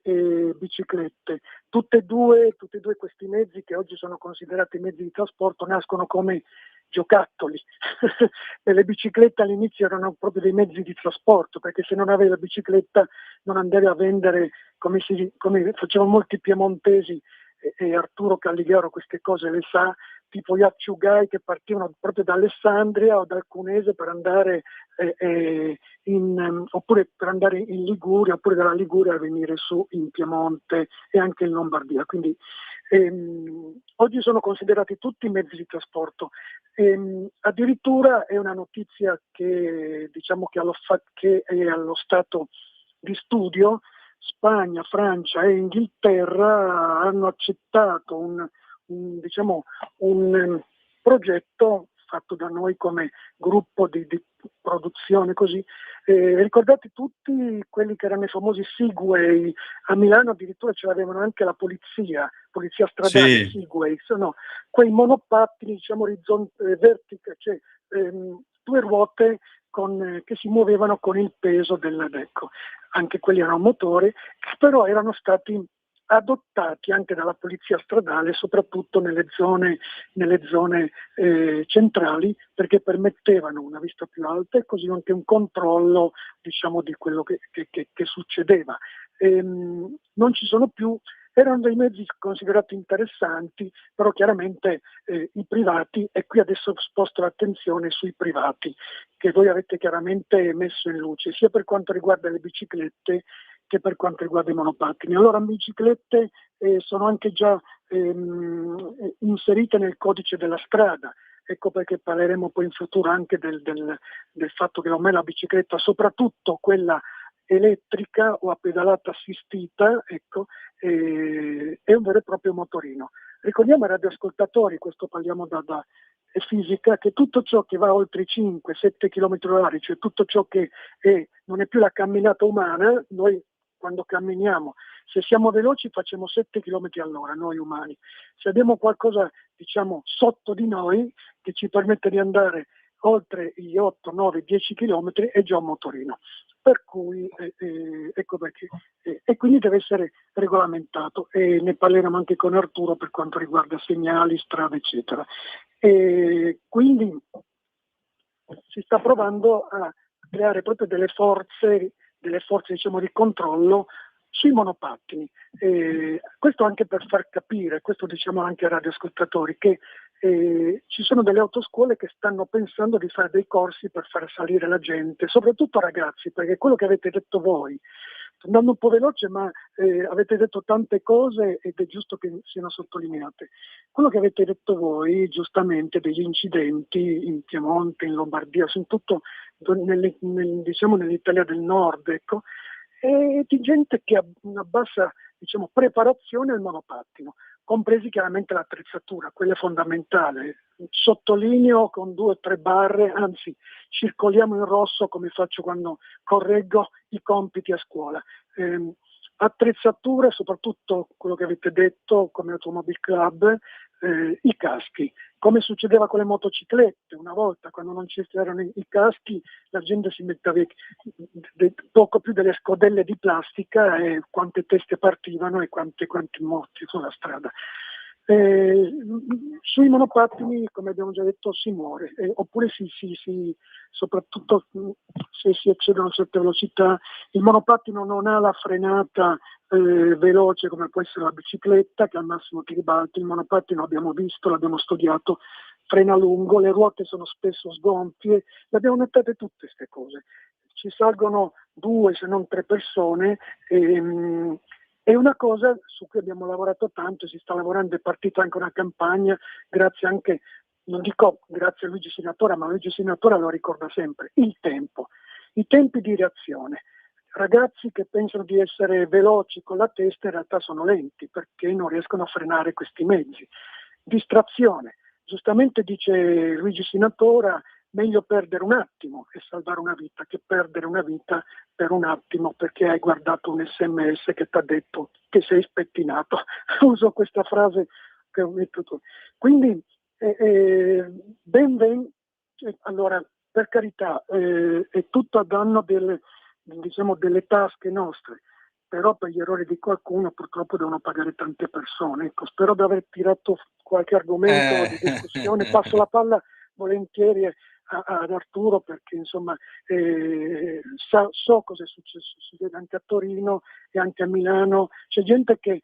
biciclette, tutti e due questi mezzi che oggi sono considerati mezzi di trasporto nascono come giocattoli e le biciclette all'inizio erano proprio dei mezzi di trasporto, perché se non avevi la bicicletta non andavi a vendere, come facevano molti piemontesi, e Arturo Calligaro queste cose le sa, tipo gli acciugai che partivano proprio da Alessandria o dal Cunese per andare oppure per andare in Liguria, oppure dalla Liguria a venire su in Piemonte e anche in Lombardia. Quindi oggi sono considerati tutti mezzi di trasporto. Addirittura è una notizia che diciamo che è allo stato di studio. Spagna, Francia e Inghilterra hanno accettato un progetto fatto da noi come gruppo di produzione così. Ricordate tutti quelli che erano i famosi Segway? A Milano addirittura ce l'avevano anche la polizia stradale, sì. Segway, sono quei monopattini verticali, cioè due ruote che si muovevano con il peso ecco. Anche quelli erano motore, che però erano stati adottati anche dalla polizia stradale, soprattutto nelle zone centrali, perché permettevano una vista più alta e così anche un controllo, diciamo, di quello che succedeva. Non ci sono più. Erano dei mezzi considerati interessanti, però chiaramente i privati, e qui adesso sposto l'attenzione sui privati, che voi avete chiaramente messo in luce, sia per quanto riguarda le biciclette che per quanto riguarda i monopattini. Allora, biciclette sono anche già inserite nel codice della strada. Ecco perché parleremo poi in futuro anche del fatto che ormai la bicicletta, soprattutto quella elettrica o a pedalata assistita, ecco, è un vero e proprio motorino. Ricordiamo ai radioascoltatori, questo parliamo da fisica, che tutto ciò che va oltre i 5-7 km/h, cioè tutto ciò che non è più la camminata umana, noi quando camminiamo, se siamo veloci facciamo 7 km all'ora, noi umani. Se abbiamo qualcosa, diciamo, sotto di noi che ci permette di andare oltre gli 8, 9, 10 km è già un motorino. Per cui ecco perché. E quindi deve essere regolamentato, e ne parleremo anche con Arturo per quanto riguarda segnali, strade, eccetera. E quindi si sta provando a creare proprio delle forze diciamo di controllo sui monopattini. Questo anche per far capire, questo diciamo anche ai radioascoltatori, che ci sono delle autoscuole che stanno pensando di fare dei corsi per far salire la gente, soprattutto ragazzi, perché quello che avete detto voi, andando un po' veloce, ma avete detto tante cose ed è giusto che siano sottolineate. Quello che avete detto voi, giustamente, degli incidenti in Piemonte, in Lombardia, soprattutto diciamo nell'Italia del Nord, ecco, e di gente che ha una bassa, diciamo, preparazione al monopattino, compresi chiaramente l'attrezzatura, quella è fondamentale. Sottolineo con 2 o 3 barre, anzi circoliamo in rosso come faccio quando correggo i compiti a scuola. Attrezzatura, soprattutto quello che avete detto come Automobile Club, i caschi. Come succedeva con le motociclette, una volta quando non c'erano i caschi la gente si metteva poco più delle scodelle di plastica e quante teste partivano e quanti morti sulla strada. Sui monopattini, come abbiamo già detto, si muore, oppure soprattutto se si eccedono certe velocità. Il monopattino non ha la frenata veloce come può essere la bicicletta, che al massimo ti ribalti. Il monopattino, abbiamo visto, l'abbiamo studiato, frena lungo, le ruote sono spesso sgonfie, le abbiamo notate tutte queste cose. Ci salgono 2 se non 3 persone. È una cosa su cui abbiamo lavorato tanto, si sta lavorando, è partita anche una campagna, grazie anche non dico grazie a Luigi Signatura, ma Luigi Signatura lo ricorda sempre, il tempo, i tempi di reazione. Ragazzi che pensano di essere veloci con la testa in realtà sono lenti perché non riescono a frenare questi mezzi. Distrazione. Giustamente dice Luigi Signatura, meglio perdere un attimo e salvare una vita che perdere una vita per un attimo perché hai guardato un SMS che ti ha detto che sei spettinato. Uso questa frase che ho detto tu. Quindi, allora, per carità, è tutto a danno delle tasche nostre, però per gli errori di qualcuno purtroppo devono pagare tante persone. Ecco, spero di aver tirato qualche argomento di discussione. Passo la palla volentieri ad Arturo perché insomma so cosa è successo, succede anche a Torino e anche a Milano. C'è gente che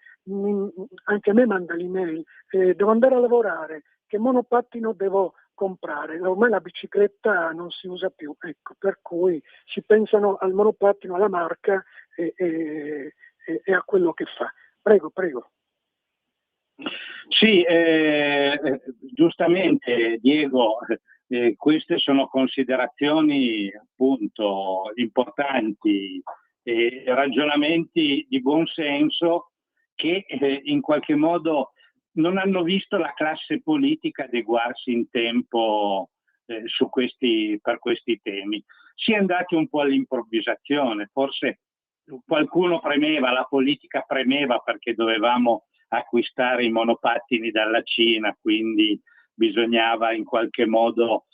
anche a me manda l'email, devo andare a lavorare, che monopattino devo comprare? Ormai la bicicletta non si usa più, ecco, per cui si pensano al monopattino, alla marca e a quello che fa. Prego. Sì, giustamente Diego, queste sono considerazioni appunto importanti e ragionamenti di buon senso che in qualche modo non hanno visto la classe politica adeguarsi in tempo per questi temi. Si è andati un po' all'improvvisazione, forse qualcuno premeva, la politica premeva perché dovevamo acquistare i monopattini dalla Cina, quindi bisognava in qualche modo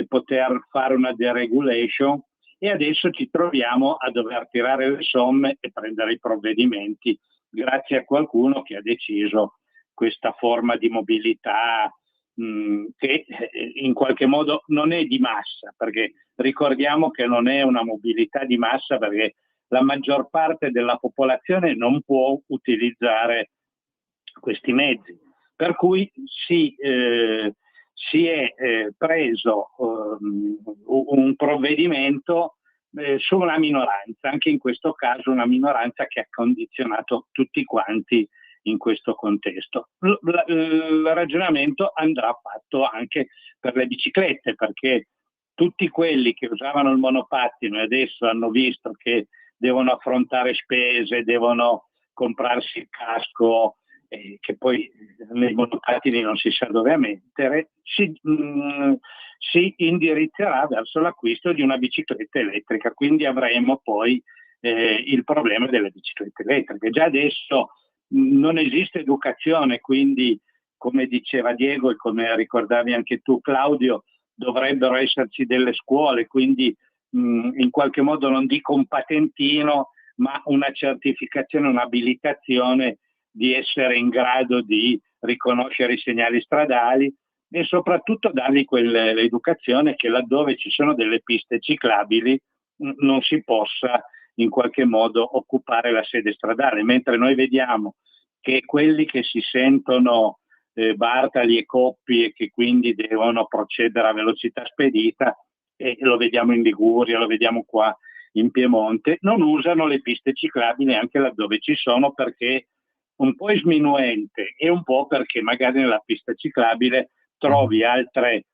poter fare una deregulation e adesso ci troviamo a dover tirare le somme e prendere i provvedimenti grazie a qualcuno che ha deciso questa forma di mobilità che in qualche modo non è di massa, perché ricordiamo che non è una mobilità di massa perché la maggior parte della popolazione non può utilizzare questi mezzi, per cui si è preso un provvedimento su una minoranza, anche in questo caso una minoranza che ha condizionato tutti quanti in questo contesto. Il ragionamento andrà fatto anche per le biciclette, perché tutti quelli che usavano il monopattino e adesso hanno visto che devono affrontare spese, devono comprarsi il casco, che poi nei monopattini non si sa dove mettere, si indirizzerà verso l'acquisto di una bicicletta elettrica, quindi avremo poi il problema delle biciclette elettriche. Già adesso non esiste educazione, quindi come diceva Diego e come ricordavi anche tu Claudio, dovrebbero esserci delle scuole, quindi in qualche modo non dico un patentino, ma una certificazione, un'abilitazione di essere in grado di riconoscere i segnali stradali e soprattutto dargli quell'educazione che laddove ci sono delle piste ciclabili non si possa in qualche modo occupare la sede stradale, mentre noi vediamo che quelli che si sentono Bartali e Coppi e che quindi devono procedere a velocità spedita, e lo vediamo in Liguria, lo vediamo qua in Piemonte, non usano le piste ciclabili anche laddove ci sono, perché un po' è sminuente e un po' perché magari nella pista ciclabile trovi altri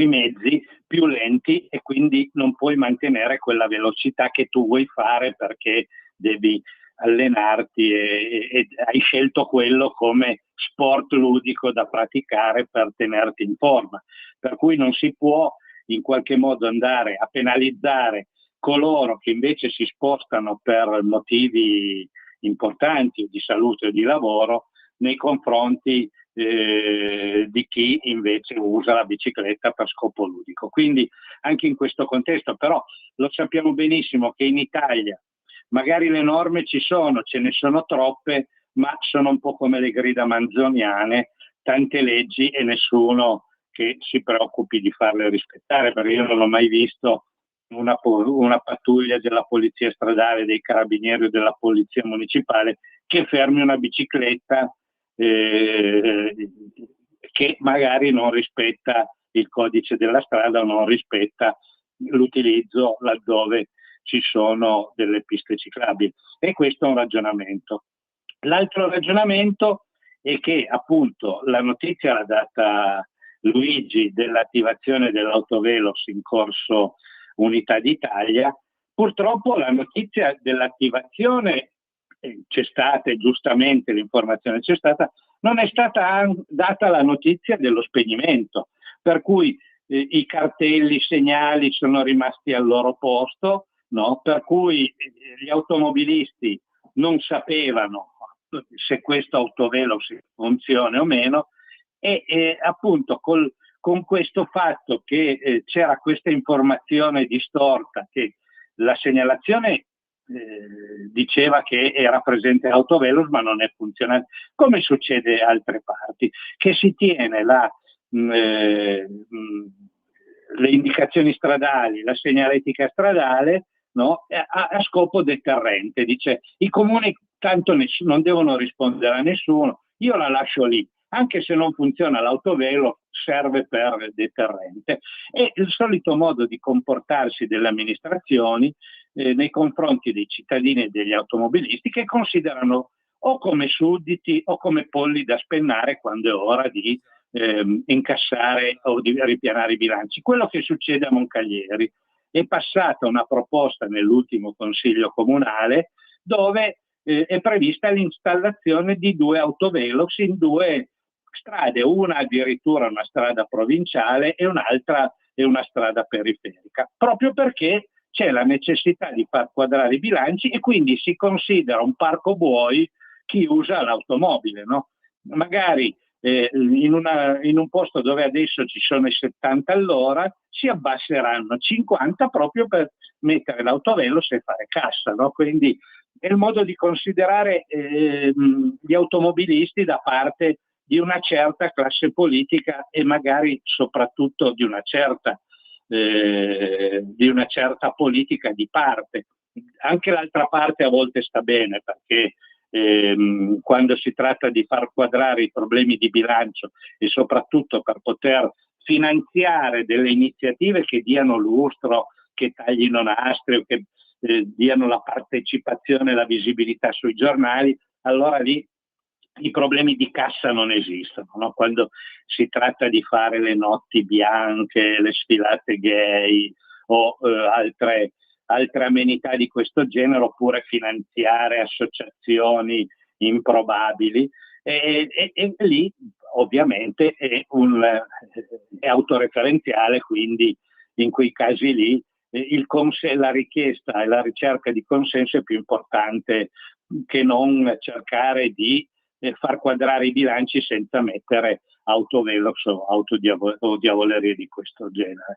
mezzi più lenti e quindi non puoi mantenere quella velocità che tu vuoi fare perché devi allenarti e hai scelto quello come sport ludico da praticare per tenerti in forma. Per cui non si può in qualche modo andare a penalizzare coloro che invece si spostano per motivi importanti di salute o di lavoro nei confronti di chi invece usa la bicicletta per scopo ludico. Quindi anche in questo contesto, però lo sappiamo benissimo che in Italia magari le norme ci sono, ce ne sono troppe, ma sono un po' come le grida manzoniane, tante leggi e nessuno che si preoccupi di farle rispettare, perché io non ho mai visto una pattuglia della polizia stradale, dei carabinieri o della polizia municipale che fermi una bicicletta che magari non rispetta il codice della strada o non rispetta l'utilizzo laddove ci sono delle piste ciclabili. E questo è un ragionamento. L'altro ragionamento è che appunto la notizia l'ha data Luigi dell'attivazione dell'autovelox in corso Unità d'Italia. Purtroppo la notizia dell'attivazione c'è stata, e giustamente l'informazione c'è stata, non è stata data la notizia dello spegnimento, per cui i cartelli, i segnali sono rimasti al loro posto, no? Per cui gli automobilisti non sapevano se questo autovelox funziona o meno, e appunto con questo fatto che c'era questa informazione distorta, che la segnalazione diceva che era presente l'autovelox ma non è funzionante, come succede in altre parti, che si tiene le indicazioni stradali, la segnaletica stradale, no? a scopo deterrente. Dice i comuni tanto non devono rispondere a nessuno, io la lascio lì, anche se non funziona l'autovelox serve per deterrente. È il solito modo di comportarsi delle amministrazioni nei confronti dei cittadini e degli automobilisti, che considerano o come sudditi o come polli da spennare quando è ora di incassare o di ripianare i bilanci. Quello che succede a Moncaglieri: è passata una proposta nell'ultimo consiglio comunale dove è prevista l'installazione di 2 autovelox in 2 strade, una addirittura una strada provinciale e un'altra è una strada periferica, proprio perché c'è la necessità di far quadrare i bilanci e quindi si considera un parco buoi chi usa l'automobile, no? Magari in un posto dove adesso ci sono i 70 all'ora si abbasseranno 50 proprio per mettere l'autovelox e fare cassa, no? Quindi è il modo di considerare gli automobilisti da parte di una certa classe politica e magari soprattutto di una certa politica di parte. Anche l'altra parte a volte sta bene, perché quando si tratta di far quadrare i problemi di bilancio e soprattutto per poter finanziare delle iniziative che diano lustro, che taglino nastri o che diano la partecipazione e la visibilità sui giornali, allora lì i problemi di cassa non esistono, no? Quando si tratta di fare le notti bianche, le sfilate gay o altre amenità di questo genere, oppure finanziare associazioni improbabili, e lì ovviamente è autoreferenziale, quindi in quei casi lì la richiesta e la ricerca di consenso è più importante che non cercare di far quadrare i bilanci senza mettere autovelox o diavolerie di questo genere.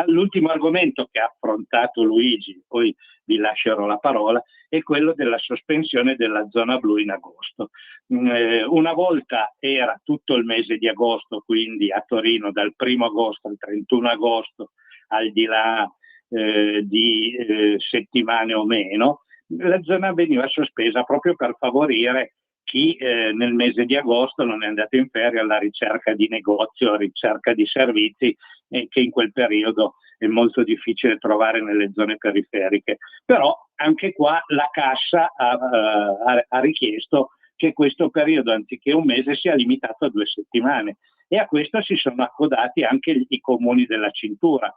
L'ultimo argomento che ha affrontato Luigi, poi vi lascerò la parola, è quello della sospensione della zona blu in agosto. Una volta era tutto il mese di agosto, quindi a Torino dal 1° agosto al 31 agosto, al di là di settimane o meno, la zona veniva sospesa proprio per favorire chi nel mese di agosto non è andato in ferie alla ricerca di negozio, alla ricerca di servizi, che in quel periodo è molto difficile trovare nelle zone periferiche. Però anche qua la Cassa ha richiesto che questo periodo, anziché un mese, sia limitato a 2 settimane, e a questo si sono accodati anche i comuni della cintura,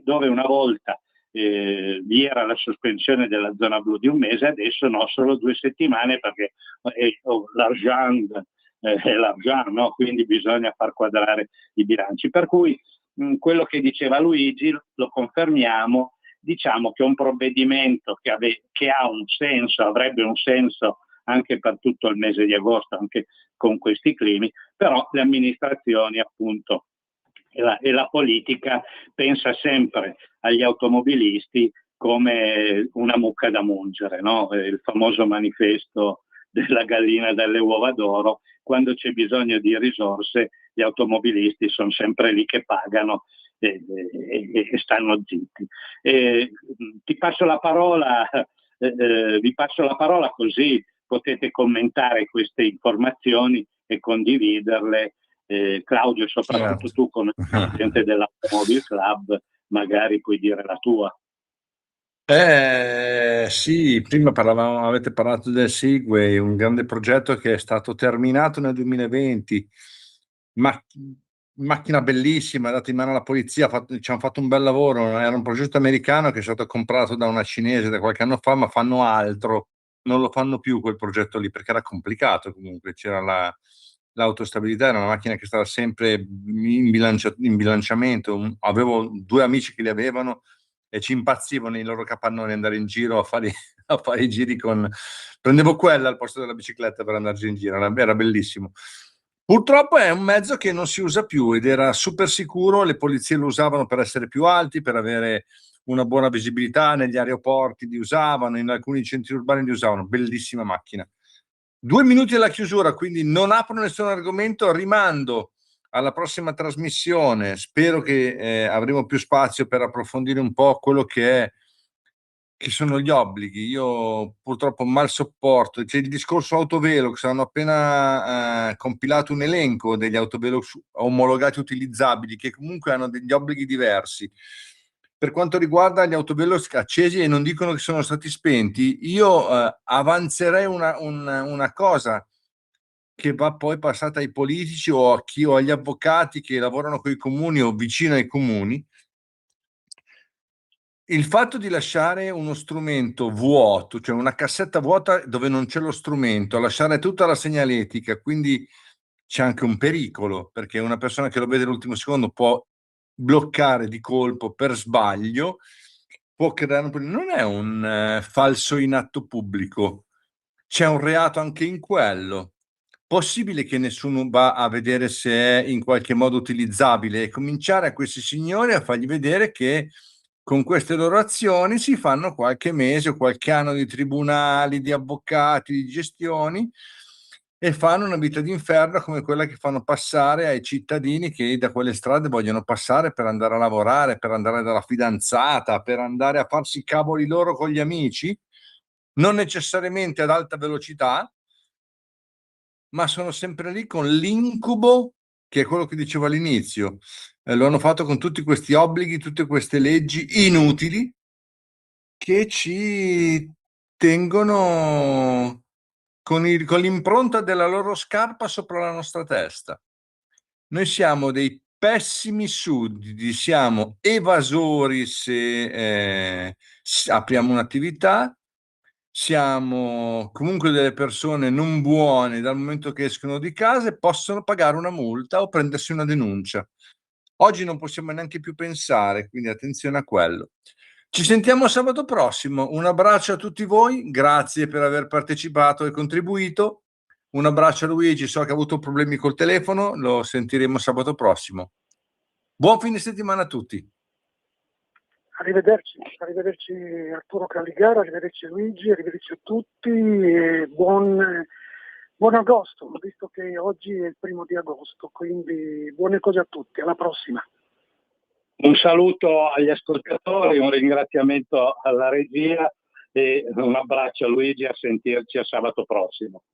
dove una volta vi era la sospensione della zona blu di un mese, adesso no, solo 2 settimane, perché l'argent è l'argent, no? Quindi bisogna far quadrare i bilanci. Per cui quello che diceva Luigi lo confermiamo, diciamo che è un provvedimento che ha un senso, avrebbe un senso anche per tutto il mese di agosto, anche con questi climi, però le amministrazioni appunto e la politica pensa sempre agli automobilisti come una mucca da mungere, no? Il famoso manifesto della gallina dalle uova d'oro: quando c'è bisogno di risorse gli automobilisti sono sempre lì che pagano e stanno zitti. Vi passo la parola così potete commentare queste informazioni e condividerle. Claudio, soprattutto tu come presidente dell'Automobile Club, magari puoi dire la tua. Sì, prima avete parlato del Segway, un grande progetto che è stato terminato nel 2020 macchina bellissima, data in mano alla polizia, ci hanno fatto un bel lavoro. Era un progetto americano che è stato comprato da una cinese da qualche anno fa, ma fanno altro, non lo fanno più quel progetto lì perché era complicato. Comunque c'era l'autostabilità, era una macchina che stava sempre in bilanciamento. Avevo 2 amici che li avevano e ci impazzivano nei loro capannoni andare in giro a fare i giri prendevo quella al posto della bicicletta per andarci in giro, era bellissimo. Purtroppo è un mezzo che non si usa più ed era super sicuro, le polizie lo usavano per essere più alti, per avere una buona visibilità, negli aeroporti li usavano, in alcuni centri urbani li usavano, bellissima macchina. 2 minuti alla chiusura, quindi non apro nessun argomento, rimando alla prossima trasmissione. Spero che avremo più spazio per approfondire un po' quello che sono gli obblighi. Io purtroppo mal sopporto. C'è il discorso autovelox, hanno appena compilato un elenco degli autovelox omologati utilizzabili che comunque hanno degli obblighi diversi. Per quanto riguarda gli autovelox accesi e non dicono che sono stati spenti, io avanzerei una cosa che va poi passata ai politici o agli avvocati che lavorano con i comuni o vicino ai comuni. Il fatto di lasciare uno strumento vuoto, cioè una cassetta vuota dove non c'è lo strumento, lasciare tutta la segnaletica, quindi c'è anche un pericolo, perché una persona che lo vede all'ultimo secondo può bloccare di colpo per sbaglio, può creare non è un falso in atto pubblico, c'è un reato anche in quello. Possibile che nessuno va a vedere se è in qualche modo utilizzabile e cominciare a questi signori a fargli vedere che con queste loro azioni si fanno qualche mese o qualche anno di tribunali, di avvocati, di gestioni e fanno una vita d'inferno come quella che fanno passare ai cittadini che da quelle strade vogliono passare per andare a lavorare, per andare dalla fidanzata, per andare a farsi i cavoli loro con gli amici, non necessariamente ad alta velocità, ma sono sempre lì con l'incubo che è quello che dicevo all'inizio. Lo hanno fatto con tutti questi obblighi, tutte queste leggi inutili che ci tengono con l'impronta della loro scarpa sopra la nostra testa. Noi siamo dei pessimi sudditi, siamo evasori se apriamo un'attività, siamo comunque delle persone non buone dal momento che escono di casa e possono pagare una multa o prendersi una denuncia. Oggi non possiamo neanche più pensare, quindi attenzione a quello. Ci sentiamo sabato prossimo. Un abbraccio a tutti voi, grazie per aver partecipato e contribuito. Un abbraccio a Luigi, so che ha avuto problemi col telefono, lo sentiremo sabato prossimo. Buon fine settimana a tutti. Arrivederci Arturo Caligara, arrivederci Luigi, arrivederci a tutti e buon agosto, visto che oggi è il 1° di agosto, quindi buone cose a tutti, alla prossima. Un saluto agli ascoltatori, un ringraziamento alla regia e un abbraccio a Luigi, a sentirci a sabato prossimo.